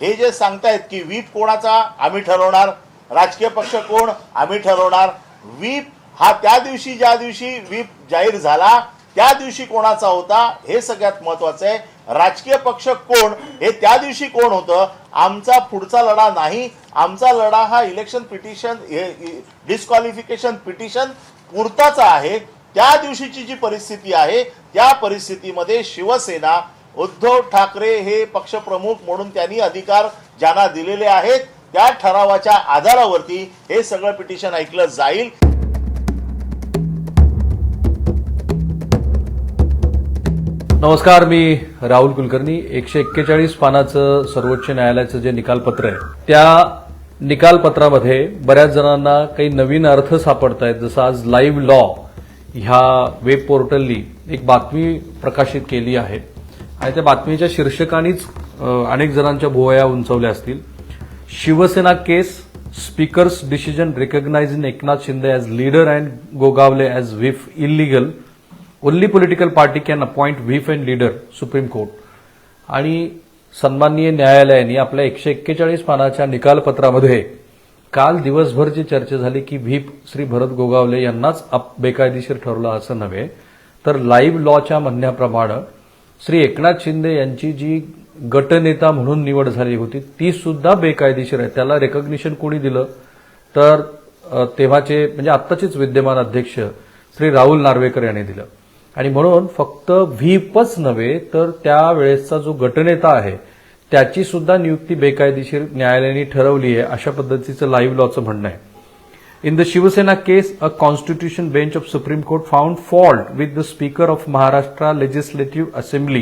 हे जे सांगतायत की व्हीप कोणाचा आम्ही ठरवणार, राजकीय पक्ष कोण आम्ही ठरवणार, व्हीप हा त्या दिवशी ज्या दिवशी व्हीप जाहीर झाला त्या दिवशी कोणाचा होता हे सगळ्यात महत्वाचं आहे. राजकीय पक्ष कोण हे त्या दिवशी कोण होतं, आमचा पुढचा लढा नाही. आमचा लढा हा इलेक्शन पिटिशन डिस्क्वालिफिकेशन पिटिशन पुरताचा आहे. त्या दिवशीची जी परिस्थिती आहे त्या परिस्थितीमध्ये शिवसेना उद्धव ठाकरे हे पक्षप्रमुख म्हणून त्यांनी अधिकार ज्यांना दिलेले आहेत त्या ठरावाच्या आधारावरती हे सगळं पिटिशन ऐकलं जाईल. नमस्कार, मी राहुल कुलकर्णी. 141 पानाचं सर्वोच्च न्यायालयाचं जे निकालपत्र आहे त्या निकालपत्रामध्ये बऱ्याच जणांना काही नवीन अर्थ सापडत आहेत. जसं आज लाईव्ह लॉ ह्या वेब पोर्टलनी एक बातमी प्रकाशित केली आहे आणि त्या बातमीच्या शीर्षकानेच अनेक जणांच्या भुवया उंचवल्या असतील. Shiv Sena case, speaker's decision recognising Eknath Shinde as leader and Gogawale as whip illegal. Only political party can appoint whip and leader, supreme court. आणि सन्माननीय न्यायालयाने आपल्या 141 पानाच्या निकालपत्रामध्ये काल दिवसभर जी चर्चा झाली की व्हीप श्री भरत गोगावले यांनाच बेकायदेशीर ठरवलं असं नव्हे, तर लाईव्ह लॉच्या म्हणण्याप्रमाणे श्री एकनाथ शिंदे यांची जी गटनेता म्हणून निवड झाली होती ती सुद्धा बेकायदेशीर आहे. त्याला रेकॉग्निशन कोणी दिलं तर तेव्हाचे म्हणजे आत्ताचेच विद्यमान अध्यक्ष श्री राहुल नार्वेकर यांनी दिलं. आणि म्हणून फक्त व्हीपच नव्हे तर त्यावेळेसचा जो गटनेता आहे त्याची सुद्धा नियुक्ती बेकायदेशीर न्यायालयाने ठरवली आहे, अशा पद्धतीचं लाईव्ह लॉचं म्हणणं आहे. In the Shivasena case, a constitution bench of Supreme Court found fault with the Speaker of Maharashtra Legislative Assembly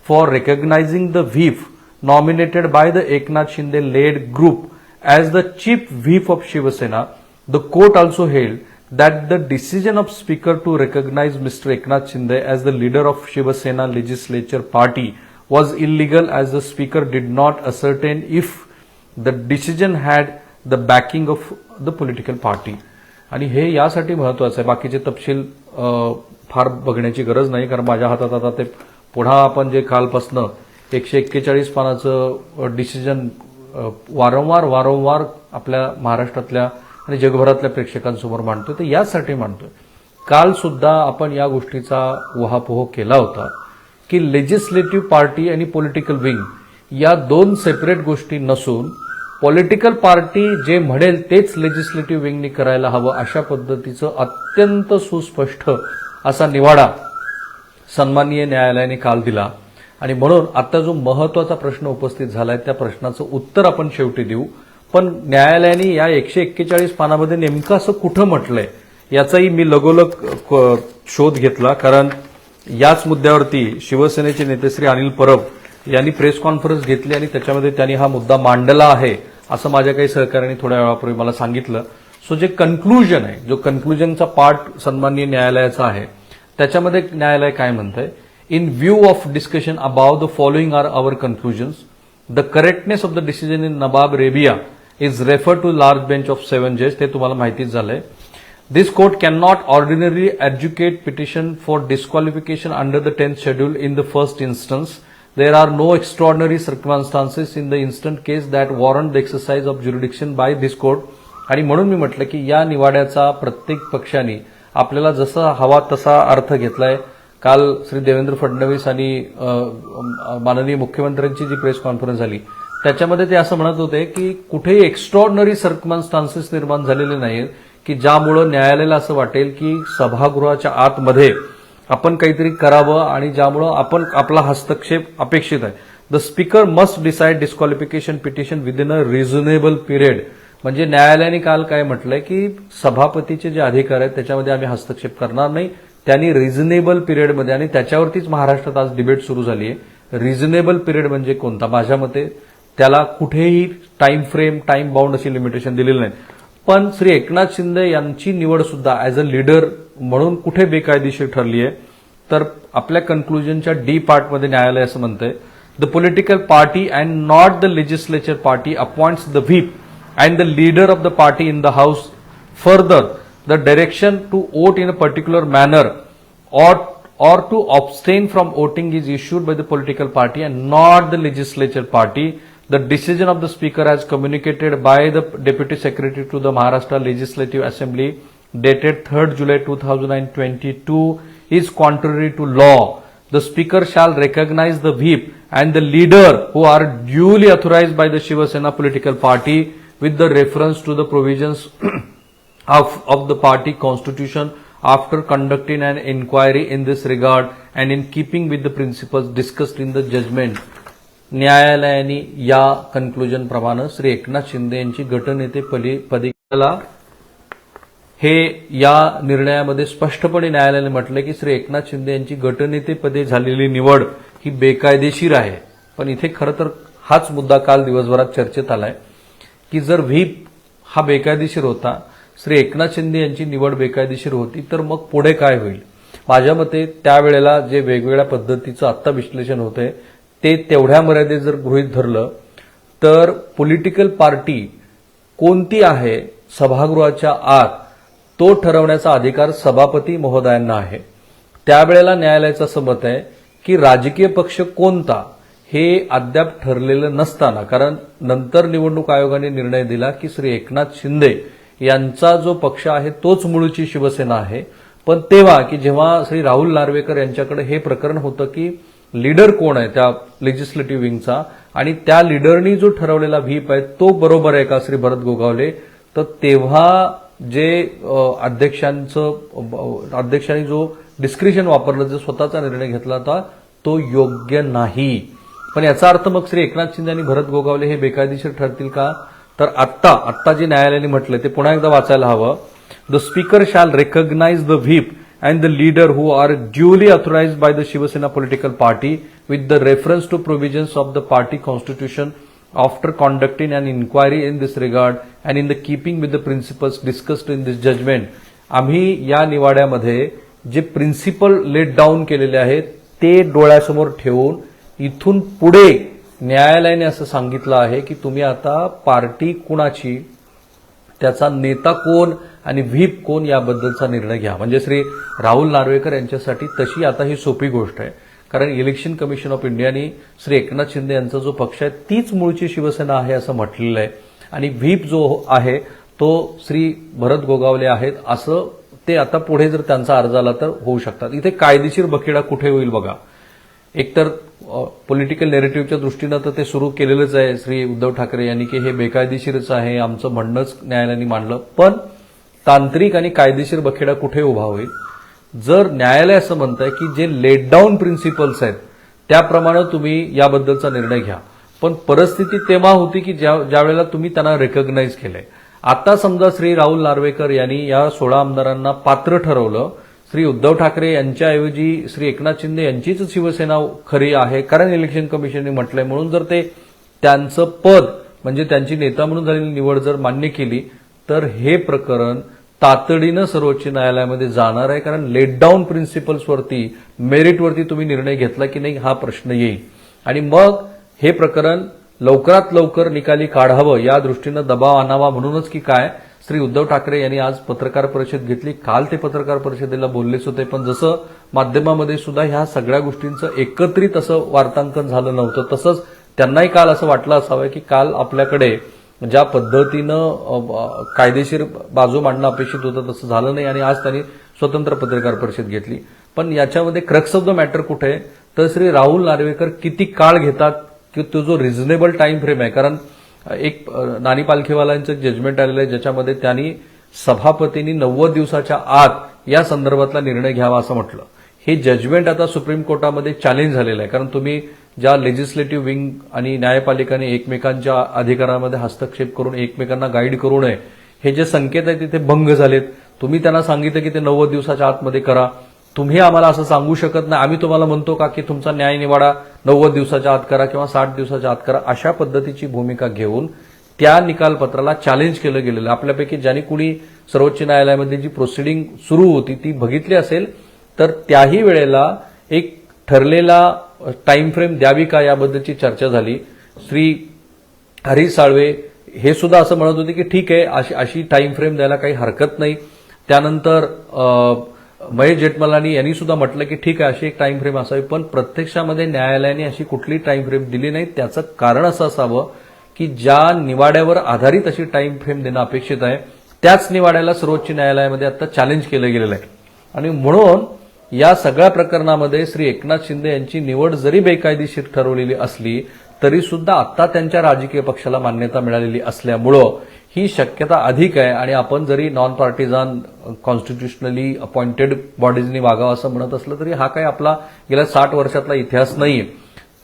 for recognizing the whip nominated by the Eknath Shinde-led group as the chief whip of Shivasena. The court also held that the decision of Speaker to recognize Mr. Eknath Shinde as the leader of Shivasena legislature party was illegal as the Speaker did not ascertain if the decision had the backing of the political party. आणि हे यासाठी महत्वाचं आहे. बाकीचे तपशील फार बघण्याची गरज नाही, कारण माझ्या हातात आता ते पुन्हा आपण जे कालपासनं 141 पानाचं डिसिजन वारंवार आपल्या महाराष्ट्रातल्या आणि जगभरातल्या प्रेक्षकांसमोर मांडतोय. तर यासाठी मांडतोय. काल सुद्धा आपण या गोष्टीचा उहापोह केला होता की लेजिस्लेटिव्ह पार्टी आणि पॉलिटिकल विंग या दोन सेपरेट गोष्टी नसून पॉलिटिकल पार्टी जे म्हणेल तेच लेजिस्लेटिव्ह विंगनी करायला हवं, अशा पद्धतीचं अत्यंत सुस्पष्ट असा निवाडा सन्माननीय न्यायालयाने काल दिला. आणि म्हणून आता जो महत्वाचा प्रश्न उपस्थित झालाय त्या प्रश्नाचं उत्तर आपण शेवटी देऊ. पण न्यायालयाने या 141 पानामध्ये नेमकं असं कुठं म्हटलंय याचाही मी लगोलग शोध घेतला, कारण याच मुद्द्यावरती शिवसेनेचे नेते श्री अनिल परब यांनी प्रेस कॉन्फरन्स घेतली आणि त्याच्यामध्ये त्यांनी हा मुद्दा मांडला आहे असं माझ्या काही सहकाऱ्यांनी थोड्या वेळापूर्वी मला सांगितलं. सो जे कन्क्लुजन आहे, जो कन्क्लुजनचा पार्ट सन्माननीय न्यायालयाचा आहे त्याच्यामध्ये न्यायालय काय म्हणतंय, in view of discussion about the following are our conclusions. The correctness of the decision in Nabam Rebia is refer to large bench of 7 जज. ते तुम्हाला माहितीच झालंय. This court cannot ordinarily adjudicate petition for disqualification under the 10th schedule in the first instance. There are no extraordinary circumstances in the instant case that warrant the exercise of jurisdiction by this court. आणि म्हणून मी म्हटलं की या निवाड्याचा प्रत्येक पक्षाने आपल्याला जसा हवा तसा अर्थ घेतलाय. काल श्री देवेंद्र फडणवीस आणि माननीय मुख्यमंत्र्यांची जी प्रेस कॉन्फरन्स झाली त्याच्यामध्ये ते असं म्हणत होते की कुठेही एक्स्ट्रॉर्डनरी सर्कमस्टान्सेस निर्माण झालेले नाहीत की ज्यामुळं न्यायालयाला असं वाटेल की सभागृहाच्या आतमध्ये आपण काहीतरी करावं आणि ज्यामुळं आपण आपला हस्तक्षेप अपेक्षित आहे. The speaker must decide disqualification petition within a reasonable period. म्हणजे न्यायालयाने काल काय म्हटलंय की सभापतीचे जे अधिकार आहेत त्याच्यामध्ये आम्ही हस्तक्षेप करणार नाही. त्यांनी रिझनेबल पिरियडमध्ये, आणि त्याच्यावरतीच महाराष्ट्रात आज डिबेट सुरू झाली आहे, रिझनेबल पिरियड म्हणजे कोणता. माझ्या मते त्याला कुठेही टाइम फ्रेम, टाइम बाउंड अशी लिमिटेशन दिलेली नाही. पण श्री एकनाथ शिंदे यांची निवड सुद्धा ऍज अ लीडर म्हणून कुठे बेकायदेशीर ठरली आहे, तर आपल्या कन्क्लुजनच्या डी पार्टमध्ये न्यायालय असं म्हणतंय, the political party and not the legislature party appoints the whip and the leader of the party in the house. Further the direction to vote in a particular manner or to abstain from voting is issued by the political party and not the legislature party. The decision of the Speaker as communicated by the Deputy Secretary to the Maharashtra Legislative Assembly dated 3rd July 2022 is contrary to law. The Speaker shall recognize the whip and the leader who are duly authorized by the Shiva Sena political party with the reference to the provisions of the party constitution after conducting an inquiry in this regard and in keeping with the principles discussed in the judgment. न्यायालयाने या conclusion प्रमाणे श्री एकनाथ शिंदे यांची गटनेते पदी हे या निर्णयामध्ये स्पष्टपणे न्यायालयाने म्हटलं की श्री एकनाथ शिंदे यांची गटनेतेपदी झालेली निवड ही बेकायदेशीर आहे. पण इथे खरं तर हाच मुद्दा काल दिवसभरात चर्चेत आलाय की जर व्हीप हा बेकायदेशीर होता, श्री एकनाथ शिंदे यांची निवड बेकायदेशीर होती, तर मग पुढे काय होईल. माझ्या मते त्यावेळेला जे वेगवेगळ्या पद्धतीचं आत्ता विश्लेषण होतंय ते तेवढ्या मर्यादेत जर गृहीत धरलं तर पॉलिटिकल पार्टी कोणती आहे सभागृहाच्या आत तो ठरवण्याचा अधिकार सभापती महोदयांना आहे. त्यावेळेला न्यायालयाचं असं मत आहे की राजकीय पक्ष कोणता हे अद्याप ठरलेलं नसताना, कारण नंतर निवडणूक आयोगाने निर्णय दिला की श्री एकनाथ शिंदे यांचा जो पक्ष आहे तोच मूळची शिवसेना आहे. पण तेव्हा की जेव्हा श्री राहुल नार्वेकर यांच्याकडे हे प्रकरण होतं की लीडर कोण आहे त्या लेजिस्लेटिव्ह विंगचा आणि त्या लीडरनी जो ठरवलेला व्हीप आहे तो बरोबर आहे का श्री भरत गोगावले, तर तेव्हा जे अध्यक्षांनी जो डिस्क्रिशन वापरलं, जो स्वतःचा निर्णय घेतला होता तो योग्य नाही. पण याचा अर्थ मग श्री एकनाथ शिंदे आणि भरत गोगावले हे बेकायदेशीर ठरतील का, तर आत्ता जे न्यायालयाने म्हटलं ते पुन्हा एकदा वाचायला हवं. The speaker shall recognise the whip and the leader who are duly authorized by the Shiva Sena political party with the reference to provisions of the party constitution after conducting an inquiry in this regard and in the keeping with the principles discussed in this judgment. आम्ही या निवाड्यामध्ये जे principal late down केलेले आहेत ते डोळ्यासमोर ठेवून इथून पुढे न्यायालयाने असं सांगितलं आहे की तुम्ही आता पार्टी कुणाची, त्याचा नेता कोण आणि व्हीप कोण याबद्दलचा निर्णय घ्या. म्हणजे श्री राहुल नार्वेकर यांच्यासाठी तशी आता ही सोपी गोष्ट आहे, कारण इलेक्शन कमिशन ऑफ इंडियाने श्री एकनाथ शिंदे यांचा जो पक्ष आहे तीच मूळची शिवसेना आहे असं म्हटलेलं आहे आणि व्हीप जो आहे तो श्री भरत गोगावले आहेत असं ते आता पुढे जर त्यांचा अर्ज आला तर होऊ शकतात. इथे कायदेशीर बखेडा कुठे होईल बघा. एकतर पॉलिटिकल नेरेटिव्हच्या दृष्टीनं तर ते सुरू केलेलंच आहे श्री उद्धव ठाकरे यांनी की हे बेकायदेशीरच आहे, आमचं म्हणणंच न्यायालयाने मांडलं. पण तांत्रिक आणि कायदेशीर बखेडा कुठे उभा होईल. जर न्यायालय असं म्हणतंय की जे लेट डाऊन प्रिन्सिपल्स आहेत त्याप्रमाणे तुम्ही याबद्दलचा निर्णय घ्या, पण परिस्थिती तेव्हा होती की ज्यावेळेला तुम्ही त्यांना रेकॉग्नाइज केलंय. आता समजा श्री राहुल नार्वेकर यांनी या 16 आमदारांना पात्र ठरवलं, श्री उद्धव ठाकरे यांच्याऐवजी श्री एकनाथ शिंदे यांचीच शिवसेना खरी आहे कारण इलेक्शन कमिशनने म्हटलंय म्हणून जर ते त्यांचं पद म्हणजे त्यांची नेता म्हणून झालेली निवड जर मान्य केली तर हे प्रकरण तातडीनं सर्वोच्च न्यायालयामध्ये जाणार आहे. कारण लेट डाऊन प्रिन्सिपल्सवरती मेरिटवरती तुम्ही निर्णय घेतला की नाही हा प्रश्न येईल आणि मग हे प्रकरण लवकरात लवकर निकाली काढावं या दृष्टीनं दबाव आणावा. म्हणूनच की काय श्री उद्धव ठाकरे यांनी आज पत्रकार परिषद घेतली. काल ते पत्रकार परिषदेला बोललेच होते, पण जसं माध्यमामध्ये सुद्धा ह्या सगळ्या गोष्टींचं एकत्रित असं वार्तांकन झालं नव्हतं, तसंच त्यांनाही काल असं वाटलं असावं की काल आपल्याकडे ज्या पद्धतीनं कायदेशीर बाजू मांडणं अपेक्षित होतं तसं झालं नाही आणि आज त्यांनी स्वतंत्र पत्रकार परिषद घेतली. पण याच्यामध्ये क्रक्स ऑफ द मॅटर कुठे आहे तर श्री राहुल नार्वेकर किती काळ घेतात की तो जो रिझनेबल टाइम फ्रेम आहे. कारण एक नानी पालखीवालांचं जजमेंट आलेलं आहे ज्याच्यामध्ये त्यांनी सभापतींनी 90 दिवसाच्या आत या संदर्भातला निर्णय घ्यावा असं म्हटलं. हे जजमेंट आता सुप्रीम कोर्टामध्ये चॅलेंज झालेलं आहे, कारण तुम्ही ज्या लेजिस्लेटिव्ह विंग आणि न्यायपालिकाने एकमेकांच्या अधिकारामध्ये हस्तक्षेप करून एकमेकांना गाईड करू नये हे जे संकेत आहेत तिथे भंग झालेत. तुम्ही त्यांना सांगितलं की ते 90 दिवसाच्या आतमध्ये करा, तुम्ही आम्हाला असं सांगू शकत नाही. आम्ही तुम्हाला म्हणतो का की तुमचा न्याय निवाडा 90 दिवसाच्या आत करा किंवा 60 दिवसाच्या आत करा. अशा पद्धतीची भूमिका घेऊन त्या निकालपत्राला चॅलेंज केलं गेलेलं. आपल्यापैकी ज्यांनी कुणी सर्वोच्च न्यायालयामध्ये जी प्रोसिडिंग सुरू होती ती बघितली असेल तर त्याही वेळेला एक ठरलेला टाइम फ्रेम द्यावी का याबद्दलची चर्चा झाली. श्री हरीश साळवे हे सुद्धा असं म्हणत होते की ठीक आहे अशी टाइम फ्रेम द्यायला काही हरकत नाही. त्यानंतर महेश जेठमलानी यांनी सुद्धा म्हटलं की ठीक आहे अशी एक टाइम फ्रेम असावी, पण प्रत्यक्षामध्ये न्यायालयाने अशी कुठली टाइम फ्रेम दिली नाही. त्याचं कारण असं असावं की ज्या निवाड्यावर आधारित अशी टाइम फ्रेम देणं अपेक्षित आहे त्याच निवाड्याला सर्वोच्च न्यायालयामध्ये आता चॅलेंज केलं गेलेलं आहे. आणि म्हणून या सगळ्या प्रकरणामध्ये श्री एकनाथ शिंदे यांची निवड जरी बेकायदेशीर ठरवलेली असली तरी सुद्धा आता त्यांच्या राजकीय पक्षाला मान्यता मिळालेली असल्यामुळं ही शक्यता अधिक आहे. आणि आपण जरी नॉन पार्टिझन कॉन्स्टिट्युशनली अपॉइंटेड बॉडीजनी वागावं असं म्हणत असलं तरी हा काही आपला गेल्या 60 वर्षातला इतिहास नाहीये.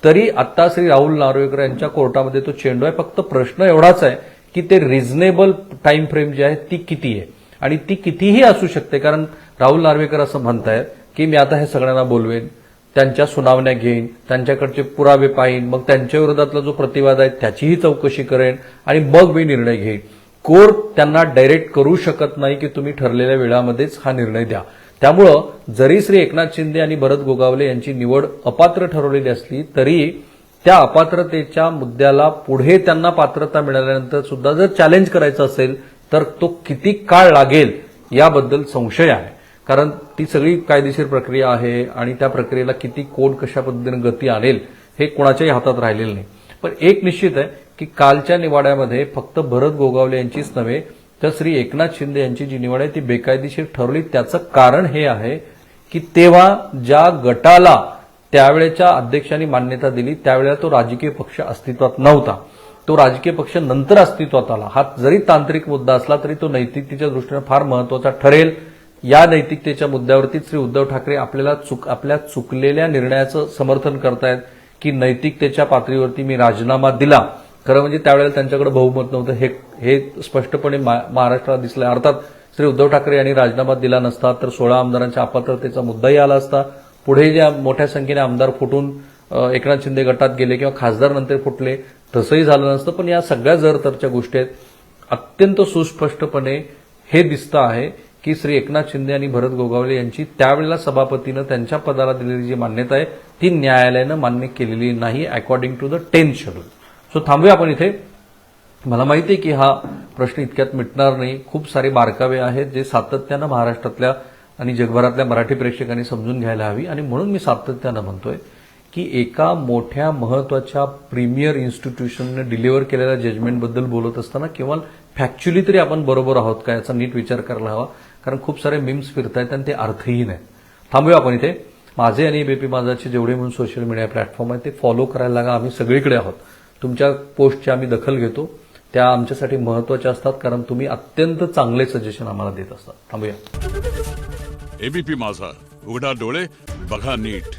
तरी आता श्री राहुल नार्वेकर यांच्या कोर्टामध्ये तो चेंडू आहे. फक्त प्रश्न एवढाच आहे की ते रिझनेबल टाइम फ्रेम जी आहे ती किती आहे आणि ती कितीही असू शकते. कारण राहुल नार्वेकर असं म्हणतायत की मी आता हे सगळ्यांना बोलवेन, त्यांच्या सुनावण्या घेईन, त्यांच्याकडचे पुरावे पाहीन, मग त्यांच्या विरोधातला जो प्रतिवाद आहे त्याचीही चौकशी करेन आणि मग मी निर्णय घेईन. कोर्ट त्यांना डायरेक्ट करू शकत नाही की तुम्ही ठरलेल्या वेळामध्येच हा निर्णय द्या. त्यामुळं जरी श्री एकनाथ शिंदे आणि भरत गोगावले यांची निवड अपात्र ठरवलेली असली तरी त्या अपात्रतेच्या मुद्द्याला पुढे त्यांना पात्रता मिळाल्यानंतर सुद्धा जर चॅलेंज करायचं असेल तर तो किती काळ लागेल याबद्दल संशय आहे. कारण ती सगळी कायदेशीर प्रक्रिया आहे आणि त्या प्रक्रियेला किती कोण कशा पद्धतीने गती आणेल हे कोणाच्याही हातात राहिलेलं नाही. पण एक निश्चित आहे की कालच्या निवाड्यामध्ये फक्त भरत गोगावले यांचीच नव्हे तर श्री एकनाथ शिंदे यांची जी निवड आहे ती बेकायदेशीर ठरवली. त्याचं कारण हे आहे की तेव्हा ज्या गटाला त्यावेळेच्या अध्यक्षांनी मान्यता दिली त्यावेळेला तो राजकीय पक्ष अस्तित्वात नव्हता. तो राजकीय पक्ष नंतर अस्तित्वात आला. हा जरी तांत्रिक मुद्दा असला तरी तो नैतिकतेच्या दृष्टीने फार महत्वाचा ठरेल. या नैतिकतेच्या मुद्द्यावरती श्री उद्धव ठाकरे आपल्या चुकलेल्या निर्णयाचं समर्थन करतायत की नैतिकतेच्या पातळीवरती मी राजीनामा दिला. खरं म्हणजे त्यावेळेला त्यांच्याकडे बहुमत नव्हतं हे स्पष्टपणे महाराष्ट्राला दिसलंय. अर्थात श्री उद्धव ठाकरे यांनी राजीनामा दिला नसता तर 16 आमदारांच्या अपात्रतेचा मुद्दाही आला असता. पुढे ज्या मोठ्या संख्येने आमदार फुटून एकनाथ शिंदे गटात गेले किंवा खासदार नंतर फुटले तसंही झालं नसतं. पण या सगळ्या जरतरच्या गोष्टी आहेत. अत्यंत सुस्पष्टपणे हे दिसतं आहे की श्री एकनाथ शिंदे आणि भरत गोगावले यांची त्यावेळेला सभापतीनं त्यांच्या पदाला दिलेली जी मान्यता आहे ती न्यायालयानं मान्य केलेली नाही according to the 10th schedule. So थांबूया आपण इथे. मला माहिती आहे की हा प्रश्न इतक्यात मिटणार नाही. खूप सारे बारकावे आहेत जे सातत्यानं महाराष्ट्रातल्या आणि जगभरातल्या मराठी प्रेक्षकांनी समजून घ्यायला हवी. आणि म्हणून मी सातत्यानं म्हणतोय की एका मोठ्या महत्वाच्या प्रीमियर इन्स्टिट्यूशनने डिलिव्हर केलेल्या जजमेंटबद्दल बोलत असताना केवळ फॅक्च्युअली तरी आपण बरोबर आहोत का याचा नीट विचार करायला हवा. कारण खूप सारे मीम्स फिरतायत आणि ते अर्थहीन आहेत. थांबूया आपण इथे. माझे आणि एबीपी माझाचे जेवढे म्हणून सोशल मीडिया प्लॅटफॉर्म आहे ते फॉलो करायला लागा. आम्ही सगळीकडे आहोत. तुमच्या पोस्टची आम्ही दखल घेतो. त्या आमच्यासाठी महत्वाच्या असतात कारण तुम्ही अत्यंत चांगले सजेशन आम्हाला देत असतात. थांबूया. एबीपी माझा, उघडा डोळे बघा नीट.